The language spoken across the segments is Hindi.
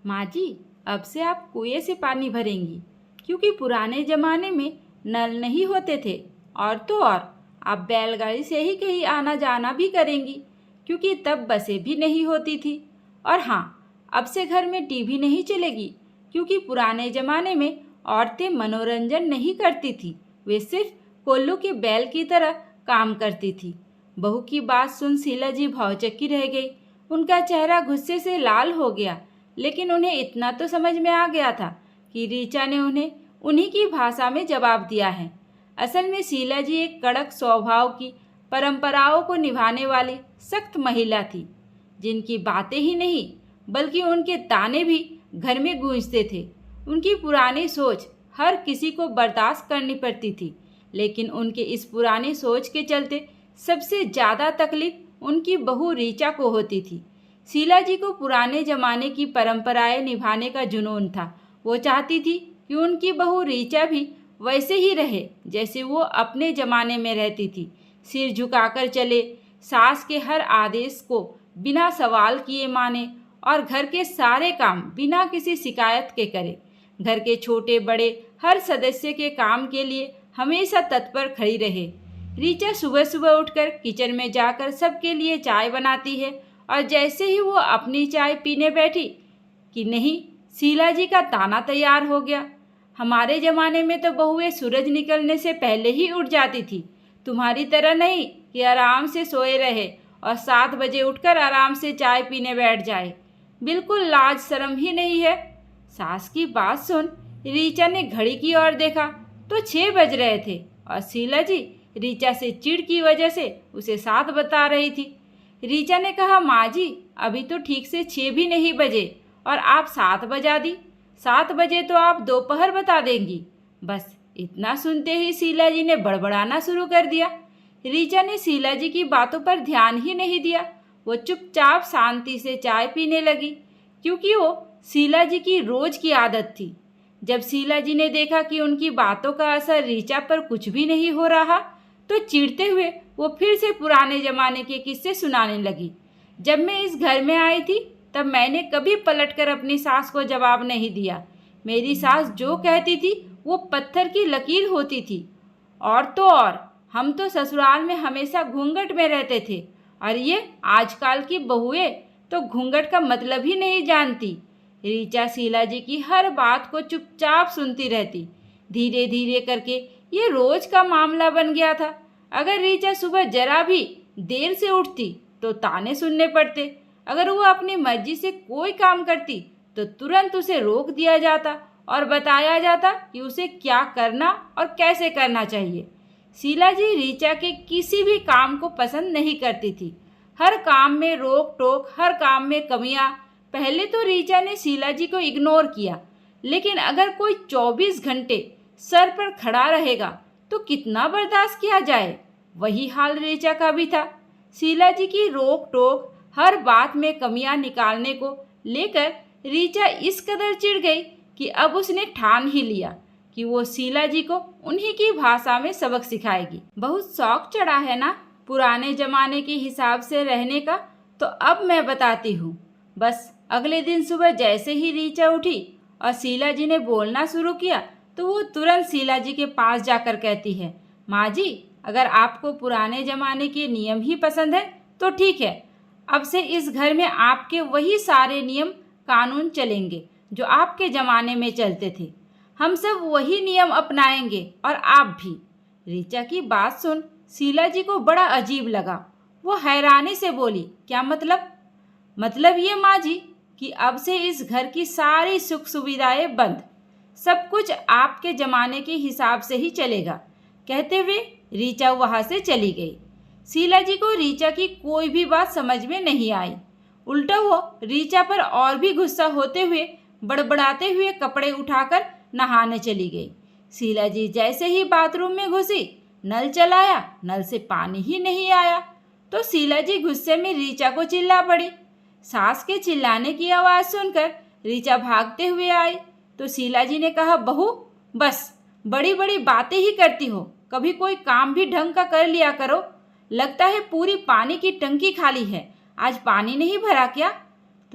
माँ जी, अब से आप कुएं से पानी भरेंगी, क्योंकि पुराने ज़माने में नल नहीं होते थे। और तो और आप बैलगाड़ी से ही कहीं आना जाना भी करेंगी, क्योंकि तब बसें भी नहीं होती थी। और हाँ, अब से घर में टीवी नहीं चलेगी, क्योंकि पुराने ज़माने में औरतें मनोरंजन नहीं करती थी, वे सिर्फ कोल्लू के बैल की तरह काम करती थी। बहू की बात सुन शीला जी भौचक्की रह गई। उनका चेहरा गुस्से से लाल हो गया, लेकिन उन्हें इतना तो समझ में आ गया था कि रीचा ने उन्हें उन्हीं की भाषा में जवाब दिया है। असल में शीला जी एक कड़क स्वभाव की, परंपराओं को निभाने वाली सख्त महिला थी, जिनकी बातें ही नहीं बल्कि उनके ताने भी घर में गूंजते थे। उनकी पुरानी सोच हर किसी को बर्दाश्त करनी पड़ती थी, लेकिन उनके इस पुरानी सोच के चलते सबसे ज़्यादा तकलीफ उनकी बहू रीचा को होती थी। शीला जी को पुराने ज़माने की परंपराएं निभाने का जुनून था। वो चाहती थी कि उनकी बहू रीचा भी वैसे ही रहे जैसे वो अपने ज़माने में रहती थी। सिर झुकाकर चले, सास के हर आदेश को बिना सवाल किए माने और घर के सारे काम बिना किसी शिकायत के करे। घर के छोटे बड़े हर सदस्य के काम के लिए हमेशा तत्पर खड़ी रहे। रीचा सुबह सुबह उठकर किचन में जाकर सबके लिए चाय बनाती है, और जैसे ही वो अपनी चाय पीने बैठी कि नहीं, शीला जी का ताना तैयार हो गया। हमारे ज़माने में तो बहुएं सूरज निकलने से पहले ही उठ जाती थी, तुम्हारी तरह नहीं कि आराम से सोए रहे और 7 बजे उठकर आराम से चाय पीने बैठ जाए। बिल्कुल लाज शर्म ही नहीं है। सास की बात सुन रीचा ने घड़ी की ओर देखा तो 6 बज रहे थे, और शीला जी रीचा से चिढ़ की वजह से उसे 7 बता रही थी। रीचा ने कहा, माँ जी, अभी तो ठीक से 6 भी नहीं बजे और आप 7 बजा दी। 7 बजे तो आप दोपहर बता देंगी। बस इतना सुनते ही शीला जी ने बड़बड़ाना शुरू कर दिया। रीचा ने शीला जी की बातों पर ध्यान ही नहीं दिया। वो चुपचाप शांति से चाय पीने लगी, क्योंकि वो शीला जी की रोज की आदत थी। जब शीला जी ने देखा कि उनकी बातों का असर रीचा पर कुछ भी नहीं हो रहा, तो चिढ़ते हुए वो फिर से पुराने ज़माने के किस्से सुनाने लगी। जब मैं इस घर में आई थी तब मैंने कभी पलटकर अपनी सास को जवाब नहीं दिया। मेरी सास जो कहती थी वो पत्थर की लकीर होती थी। और तो और हम तो ससुराल में हमेशा घूंघट में रहते थे, और ये आजकल की बहुएं तो घूंघट का मतलब ही नहीं जानती। रीचा शीला जी की हर बात को चुपचाप सुनती रहती। धीरे धीरे करके ये रोज का मामला बन गया था। अगर रीचा सुबह जरा भी देर से उठती तो ताने सुनने पड़ते। अगर वो अपनी मर्जी से कोई काम करती तो तुरंत उसे रोक दिया जाता और बताया जाता कि उसे क्या करना और कैसे करना चाहिए। शीला जी रीचा के किसी भी काम को पसंद नहीं करती थी। हर काम में रोक टोक, हर काम में कमियां। पहले तो रीचा ने शीला जी को इग्नोर किया, लेकिन अगर कोई 24 घंटे सर पर खड़ा रहेगा तो कितना बर्दाश्त किया जाए। वही हाल रीचा का भी था। शीला जी की रोक टोक, हर बात में कमियां निकालने को लेकर रीचा इस कदर चिढ़ गई कि अब उसने ठान ही लिया कि वो शीला जी को उन्हीं की भाषा में सबक सिखाएगी। बहुत शौक चढ़ा है ना पुराने ज़माने के हिसाब से रहने का, तो अब मैं बताती हूँ। बस अगले दिन सुबह जैसे ही रीचा उठी और शीला जी ने बोलना शुरू किया, तो वो तुरंत शीला जी के पास जाकर कहती है, माँ जी, अगर आपको पुराने ज़माने के नियम ही पसंद है तो ठीक है। अब से इस घर में आपके वही सारे नियम कानून चलेंगे जो आपके ज़माने में चलते थे। हम सब वही नियम अपनाएंगे और आप भी। रीचा की बात सुन शीला जी को बड़ा अजीब लगा। वो हैरानी से बोली, क्या मतलब? मतलब ये माँ जी कि अब से इस घर की सारी सुख सुविधाएं बंद, सब कुछ आपके ज़माने के हिसाब से ही चलेगा। कहते हुए रीचा वहाँ से चली गई। शीला जी को रीचा की कोई भी बात समझ में नहीं आई। उल्टा वो रीचा पर और भी गुस्सा होते हुए बड़बड़ाते हुए कपड़े उठाकर नहाने चली गई। शीला जी जैसे ही बाथरूम में घुसी, नल चलाया, नल से पानी ही नहीं आया, तो शीला जी गुस्से में रीचा को चिल्ला पड़ी। सास के चिल्लाने की आवाज़ सुनकर रीचा भागते हुए आई, तो शीला जी ने कहा, बहू, बस बड़ी बड़ी बातें ही करती हो, कभी कोई काम भी ढंग का कर लिया करो। लगता है पूरी पानी की टंकी खाली है, आज पानी नहीं भरा क्या?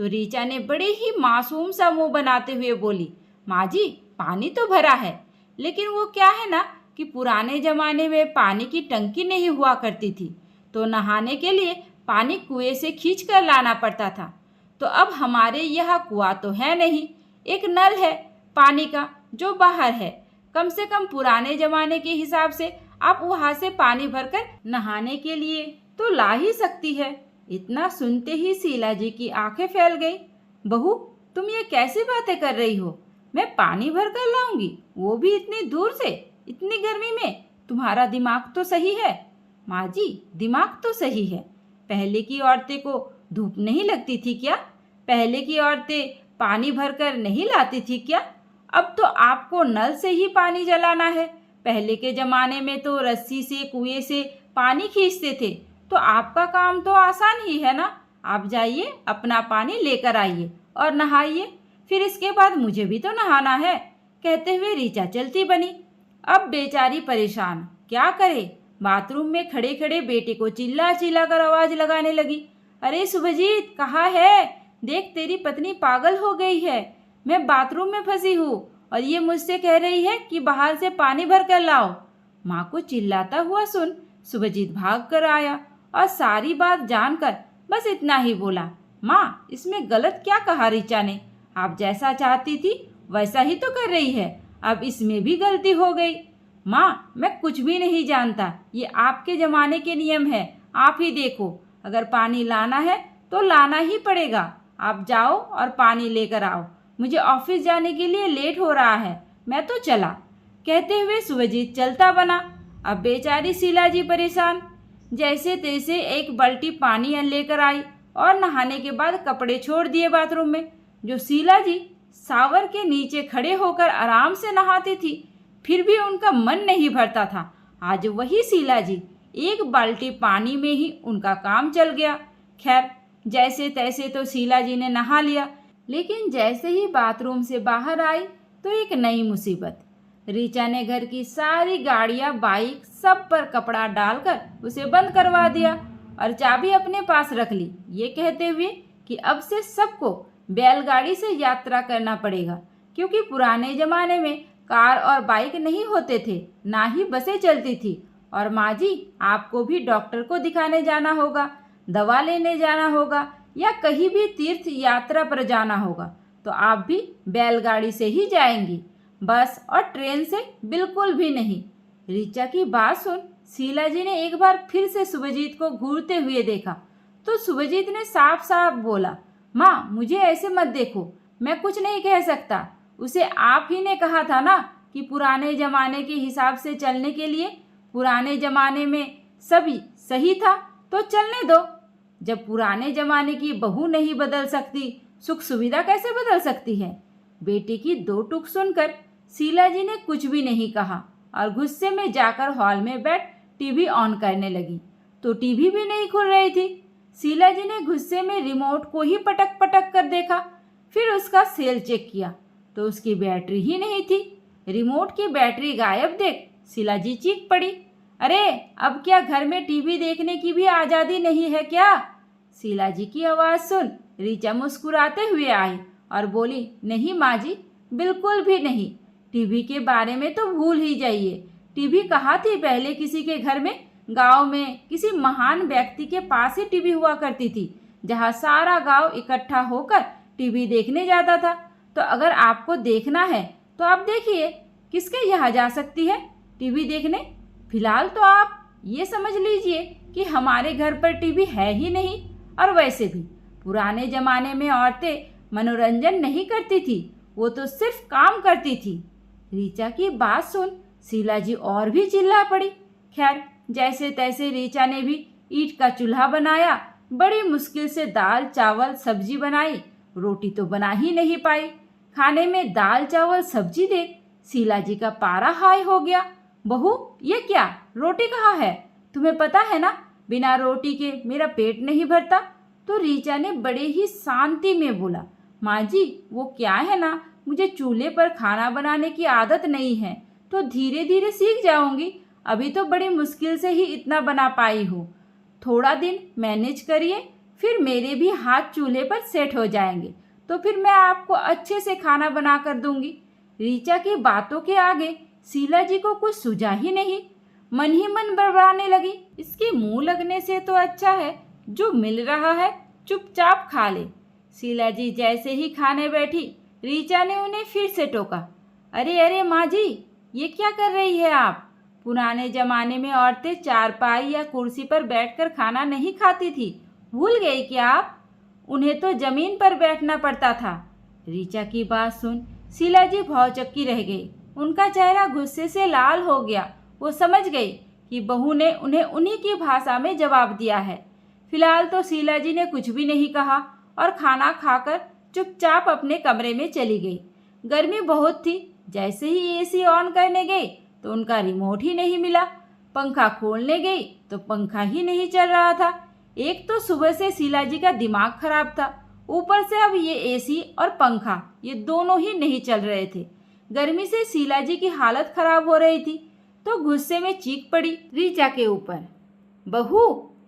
तो रीचा ने बड़े ही मासूम सा मुंह बनाते हुए बोली, माँ जी पानी तो भरा है, लेकिन वो क्या है ना कि पुराने ज़माने में पानी की टंकी नहीं हुआ करती थी, तो नहाने के लिए पानी कुएं से खींच कर लाना पड़ता था। तो अब हमारे यहाँ कुआं तो है नहीं, एक नल है पानी का जो बाहर है। कम से कम पुराने ज़माने के हिसाब से आप वहाँ से पानी भरकर नहाने के लिए तो ला ही सकती है। इतना सुनते ही शीला जी की आंखें फैल गई। बहू, तुम ये कैसी बातें कर रही हो? मैं पानी भर कर लाऊंगी, वो भी इतनी दूर से, इतनी गर्मी में? तुम्हारा दिमाग तो सही है। माँ जी, दिमाग तो सही है। पहले की औरतें को धूप नहीं लगती थी क्या? पहले की औरतें पानी भरकर नहीं लाती थी क्या? अब तो आपको नल से ही पानी जलाना है। पहले के ज़माने में तो रस्सी से कुएं से पानी खींचते थे, तो आपका काम तो आसान ही है ना। आप जाइए, अपना पानी लेकर आइए और नहाइए, फिर इसके बाद मुझे भी तो नहाना है। कहते हुए रीचा चलती बनी। अब बेचारी परेशान, क्या करे? बाथरूम में खड़े खड़े बेटे को चिल्ला चिल्ला कर आवाज़ लगाने लगी, अरे शुभजीत, कहाँ है? देख, तेरी पत्नी पागल हो गई है। मैं बाथरूम में फंसी हूँ और ये मुझसे कह रही है कि बाहर से पानी भर कर लाओ। माँ को चिल्लाता हुआ सुन शुभजीत भाग कर आया और सारी बात जानकर बस इतना ही बोला, माँ, इसमें गलत क्या कहा रीचा ने? आप जैसा चाहती थी वैसा ही तो कर रही है, अब इसमें भी गलती हो गई। माँ, मैं कुछ भी नहीं जानता, ये आपके ज़माने के नियम है। आप ही देखो, अगर पानी लाना है तो लाना ही पड़ेगा। आप जाओ और पानी लेकर आओ, मुझे ऑफिस जाने के लिए लेट हो रहा है, मैं तो चला। कहते हुए शुभजीत चलता बना। अब बेचारी शीला जी परेशान। जैसे तैसे एक बाल्टी पानी लेकर आई और नहाने के बाद कपड़े छोड़ दिए बाथरूम में। जो शीला जी शावर के नीचे खड़े होकर आराम से नहाती थी, फिर भी उनका मन नहीं भरता था। आज वही शीला जी एक बाल्टी पानी में ही उनका काम चल गया। खैर, जैसे तैसे तो शीला जी ने नहा लिया, लेकिन जैसे ही बाथरूम से बाहर आई तो एक नई मुसीबत। रीचा ने घर की सारी गाड़ियां, बाइक सब पर कपड़ा डालकर उसे बंद करवा दिया और चाबी अपने पास रख ली, ये कहते हुए कि अब से सबको बैलगाड़ी से यात्रा करना पड़ेगा, क्योंकि पुराने ज़माने में कार और बाइक नहीं होते थे, ना ही बसें चलती थी। और माँ जी, आपको भी डॉक्टर को दिखाने जाना होगा, दवा लेने जाना होगा या कहीं भी तीर्थ यात्रा पर जाना होगा, तो आप भी बैलगाड़ी से ही जाएंगी, बस और ट्रेन से बिल्कुल भी नहीं। रीचा की बात सुन शीला जी ने एक बार फिर से शुभजीत को घूरते हुए देखा, तो शुभजीत ने साफ साफ बोला, माँ, मुझे ऐसे मत देखो, मैं कुछ नहीं कह सकता। उसे आप ही ने कहा था ना कि पुराने ज़माने के हिसाब से चलने के लिए। पुराने ज़माने में सभी सही था, तो चलने दो। जब पुराने ज़माने की बहू नहीं बदल सकती, सुख सुविधा कैसे बदल सकती है? बेटे की दो टूक सुनकर शीला जी ने कुछ भी नहीं कहा और गुस्से में जाकर हॉल में बैठ टीवी ऑन करने लगी, तो टीवी भी नहीं खुल रही थी। शीला जी ने गुस्से में रिमोट को ही पटक पटक कर देखा, फिर उसका सेल चेक किया तो उसकी बैटरी ही नहीं थी। रिमोट की बैटरी गायब देख शीला जी चीख पड़ी, अरे अब क्या घर में टीवी देखने की भी आज़ादी नहीं है क्या? शीला जी की आवाज़ सुन रीचा मुस्कुराते हुए आई और बोली, नहीं माँ जी, बिल्कुल भी नहीं। टीवी के बारे में तो भूल ही जाइए। टीवी कहाँ थी पहले किसी के घर में? गांव में किसी महान व्यक्ति के पास ही टीवी हुआ करती थी, जहाँ सारा गांव इकट्ठा होकर टीवी देखने जाता था। तो अगर आपको देखना है तो आप देखिए, किसके यहाँ जा सकती है टीवी देखने? फिलहाल तो आप ये समझ लीजिए कि हमारे घर पर टीवी है ही नहीं। और वैसे भी पुराने ज़माने में औरतें मनोरंजन नहीं करती थी, वो तो सिर्फ काम करती थी। रीचा की बात सुन शीला जी और भी चिल्ला पड़ी। खैर, जैसे तैसे रीचा ने भी ईंट का चूल्हा बनाया, बड़ी मुश्किल से दाल चावल सब्जी बनाई। रोटी तो बना ही नहीं पाई। खाने में दाल चावल सब्जी देख शीला जी का पारा हाई हो गया। बहू, ये क्या, रोटी कहाँ है? तुम्हें पता है ना, बिना रोटी के मेरा पेट नहीं भरता। तो रीचा ने बड़े ही शांति में बोला, माँ जी, वो क्या है ना, मुझे चूल्हे पर खाना बनाने की आदत नहीं है, तो धीरे धीरे सीख जाऊंगी। अभी तो बड़ी मुश्किल से ही इतना बना पाई हूँ। थोड़ा दिन मैनेज करिए, फिर मेरे भी हाथ चूल्हे पर सेट हो जाएंगे, तो फिर मैं आपको अच्छे से खाना बना कर दूंगी। ऋचा की बातों के आगे शीला जी को कुछ सूझा ही नहीं। मन ही मन बड़बड़ाने लगी, इसके मुंह लगने से तो अच्छा है जो मिल रहा है चुपचाप खा ले। शीला जी जैसे ही खाने बैठी, ऋचा ने उन्हें फिर से टोका। अरे अरे माँ जी, ये क्या कर रही है आप? पुराने जमाने में औरतें चारपाई या कुर्सी पर बैठकर खाना नहीं खाती थी, भूल गई क्या आप? उन्हें तो जमीन पर बैठना पड़ता था। ऋचा की बात सुन शीला जी भौचक्की रह गई। उनका चेहरा गुस्से से लाल हो गया। वो समझ गई कि बहू ने उन्हें उन्हीं की भाषा में जवाब दिया है। फिलहाल तो शीला जी ने कुछ भी नहीं कहा और खाना खाकर चुपचाप अपने कमरे में चली गई। गर्मी बहुत थी। जैसे ही एसी ऑन करने गई तो उनका रिमोट ही नहीं मिला। पंखा खोलने गई तो पंखा ही नहीं चल रहा था। एक तो सुबह से शीला जी का दिमाग खराब था, ऊपर से अब ये एसी और पंखा ये दोनों ही नहीं चल रहे थे। गर्मी से शीला जी की हालत खराब हो रही थी तो गुस्से में चीख पड़ी ऋचा के ऊपर। बहू,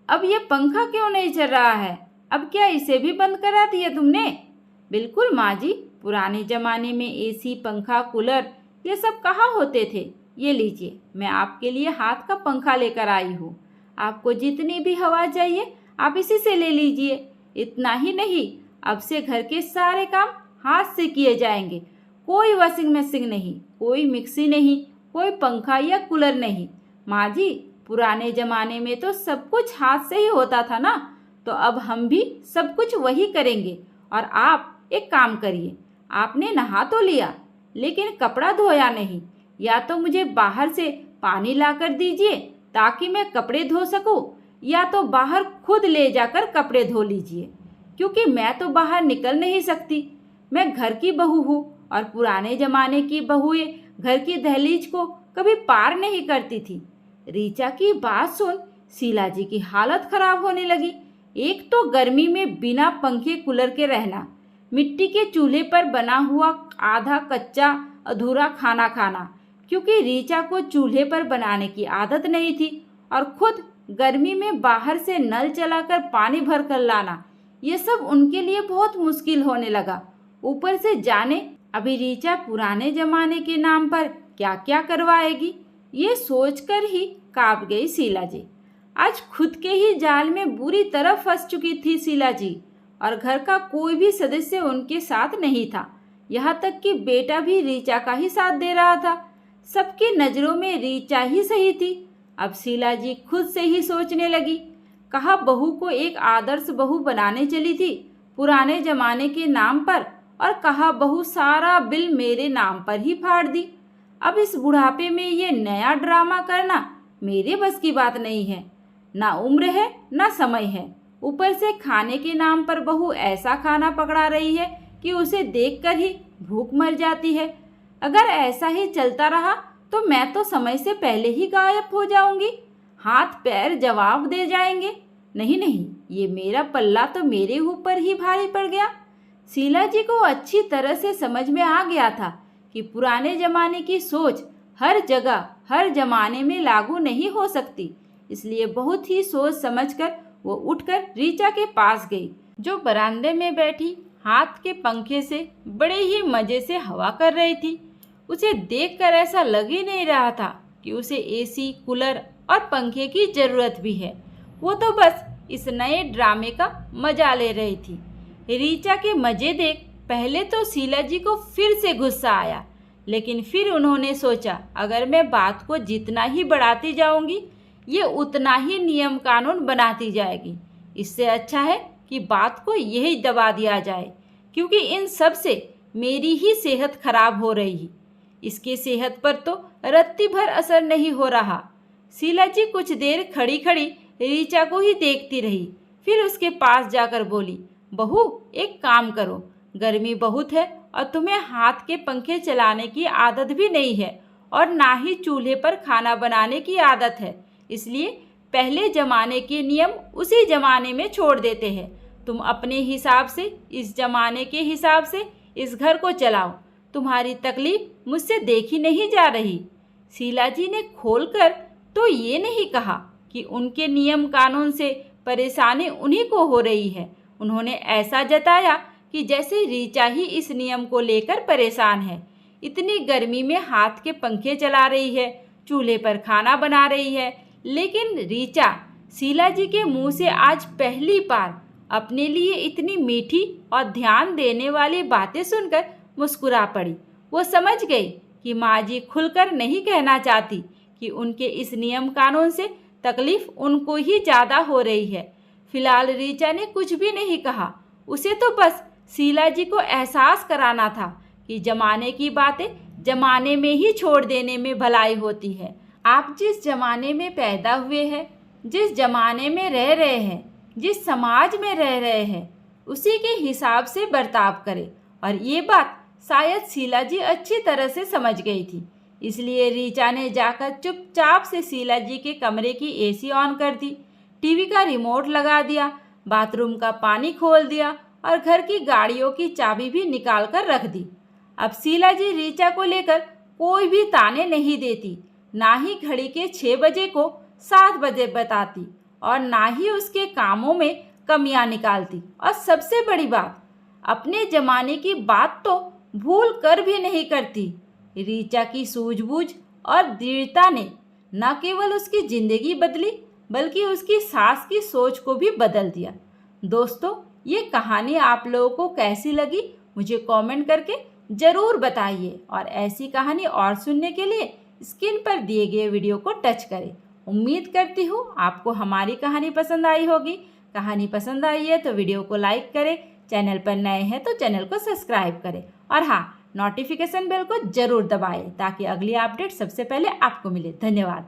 अब ये पंखा क्यों नहीं चल रहा है? अब क्या इसे भी बंद करा दिया तुमने? बिल्कुल माँ जी, पुराने ज़माने में एसी, पंखा, कूलर ये सब कहाँ होते थे। ये लीजिए, मैं आपके लिए हाथ का पंखा लेकर आई हूँ। आपको जितनी भी हवा चाहिए आप इसी से ले लीजिए। इतना ही नहीं, अब से घर के सारे काम हाथ से किए जाएंगे। कोई वॉशिंग मशीन नहीं, कोई मिक्सी नहीं, कोई पंखा या कूलर नहीं। माँ जी, पुराने ज़माने में तो सब कुछ हाथ से ही होता था ना, तो अब हम भी सब कुछ वही करेंगे। और आप एक काम करिए, आपने नहा तो लिया लेकिन कपड़ा धोया नहीं। या तो मुझे बाहर से पानी लाकर दीजिए ताकि मैं कपड़े धो सकूं, या तो बाहर खुद ले जाकर कपड़े धो लीजिए, क्योंकि मैं तो बाहर निकल नहीं सकती। मैं घर की बहू हूँ और पुराने ज़माने की बहुएं घर की दहलीज को कभी पार नहीं करती थी। ऋचा की बात सुन शीला जी की हालत खराब होने लगी। एक तो गर्मी में बिना पंखे कूलर के रहना, मिट्टी के चूल्हे पर बना हुआ आधा कच्चा अधूरा खाना खाना, क्योंकि ऋचा को चूल्हे पर बनाने की आदत नहीं थी, और खुद गर्मी में बाहर से नल चलाकर पानी भर कर लाना, ये सब उनके लिए बहुत मुश्किल होने लगा। ऊपर से जाने अभी ऋचा पुराने जमाने के नाम पर क्या क्या करवाएगी, ये सोचकर ही कांप गई शीला जी। आज खुद के ही जाल में बुरी तरह फंस चुकी थी शीला जी, और घर का कोई भी सदस्य उनके साथ नहीं था। यहाँ तक कि बेटा भी ऋचा का ही साथ दे रहा था। सबकी नज़रों में ऋचा ही सही थी। अब शीला जी खुद से ही सोचने लगी, कहा बहू को एक आदर्श बहू बनाने चली थी पुराने जमाने के नाम पर, और कहा बहू सारा बिल मेरे नाम पर ही फाड़ दी। अब इस बुढ़ापे में ये नया ड्रामा करना मेरे बस की बात नहीं है। ना उम्र है ना समय है। ऊपर से खाने के नाम पर बहू ऐसा खाना पकड़ा रही है कि उसे देखकर ही भूख मर जाती है। अगर ऐसा ही चलता रहा तो मैं तो समय से पहले ही गायब हो जाऊंगी। हाथ पैर जवाब दे जाएंगे। नहीं नहीं, ये मेरा पल्ला तो मेरे ऊपर ही भारी पड़ गया। शीला जी को अच्छी तरह से समझ में आ गया था कि पुराने जमाने की सोच हर जगह हर जमाने में लागू नहीं हो सकती। इसलिए बहुत ही सोच समझकर वो उठकर ऋचा के पास गई, जो बरामदे में बैठी हाथ के पंखे से बड़े ही मज़े से हवा कर रही थी। उसे देखकर ऐसा लग ही नहीं रहा था कि उसे एसी, कूलर और पंखे की ज़रूरत भी है। वो तो बस इस नए ड्रामे का मजा ले रही थी। ऋचा के मज़े देख पहले तो शीला जी को फिर से गुस्सा आया, लेकिन फिर उन्होंने सोचा अगर मैं बात को जितना ही बढ़ाती जाऊंगी ये उतना ही नियम कानून बनाती जाएगी। इससे अच्छा है कि बात को यही दबा दिया जाए, क्योंकि इन सब से मेरी ही सेहत खराब हो रही। इसकी सेहत पर तो रत्ती भर असर नहीं हो रहा। शीला जी कुछ देर खड़ी खड़ी ऋचा को ही देखती रही, फिर उसके पास जाकर बोली, बहू एक काम करो, गर्मी बहुत है और तुम्हें हाथ के पंखे चलाने की आदत भी नहीं है और ना ही चूल्हे पर खाना बनाने की आदत है। इसलिए पहले ज़माने के नियम उसी ज़माने में छोड़ देते हैं। तुम अपने हिसाब से, इस ज़माने के हिसाब से इस घर को चलाओ। तुम्हारी तकलीफ मुझसे देखी नहीं जा रही। शीला जी ने खोलकर तो ये नहीं कहा कि उनके नियम कानून से परेशानी उन्हीं को हो रही है। उन्होंने ऐसा जताया कि जैसे ऋचा ही इस नियम को लेकर परेशान है। इतनी गर्मी में हाथ के पंखे चला रही है, चूल्हे पर खाना बना रही है, लेकिन ऋचा शीला जी के मुंह से आज पहली बार अपने लिए इतनी मीठी और ध्यान देने वाली बातें सुनकर मुस्कुरा पड़ी। वो समझ गई कि माँ जी खुलकर नहीं कहना चाहती कि उनके इस नियम कानून से तकलीफ उनको ही ज़्यादा हो रही है। फिलहाल ऋचा ने कुछ भी नहीं कहा। उसे तो बस शीला जी को एहसास कराना था कि जमाने की बातें जमाने में ही छोड़ देने में भलाई होती है। आप जिस जमाने में पैदा हुए हैं, जिस जमाने में रह रहे हैं, जिस समाज में रह रहे हैं, उसी के हिसाब से बर्ताव करें। और ये बात शायद शीला जी अच्छी तरह से समझ गई थी। इसलिए ऋचा ने जाकर चुपचाप से शीला जी के कमरे की एसी ऑन कर दी, टीवी का रिमोट लगा दिया, बाथरूम का पानी खोल दिया और घर की गाड़ियों की चाबी भी निकाल कर रख दी। अब शीला जी ऋचा को लेकर कोई भी ताने नहीं देती, ना ही घड़ी के 6 बजे को 7 बजे बताती और ना ही उसके कामों में कमियां निकालती। और सबसे बड़ी बात, अपने जमाने की बात तो भूल कर भी नहीं करती। ऋचा की सूझबूझ और दृढ़ता ने न केवल उसकी जिंदगी बदली बल्कि उसकी सास की सोच को भी बदल दिया। दोस्तों, ये कहानी आप लोगों को कैसी लगी मुझे कमेंट करके ज़रूर बताइए और ऐसी कहानी और सुनने के लिए स्क्रीन पर दिए गए वीडियो को टच करें। उम्मीद करती हूँ आपको हमारी कहानी पसंद आई होगी। कहानी पसंद आई है तो वीडियो को लाइक करें, चैनल पर नए हैं तो चैनल को सब्सक्राइब करें और हाँ, नोटिफिकेशन बेल को ज़रूर दबाएं ताकि अगली अपडेट सबसे पहले आपको मिले। धन्यवाद।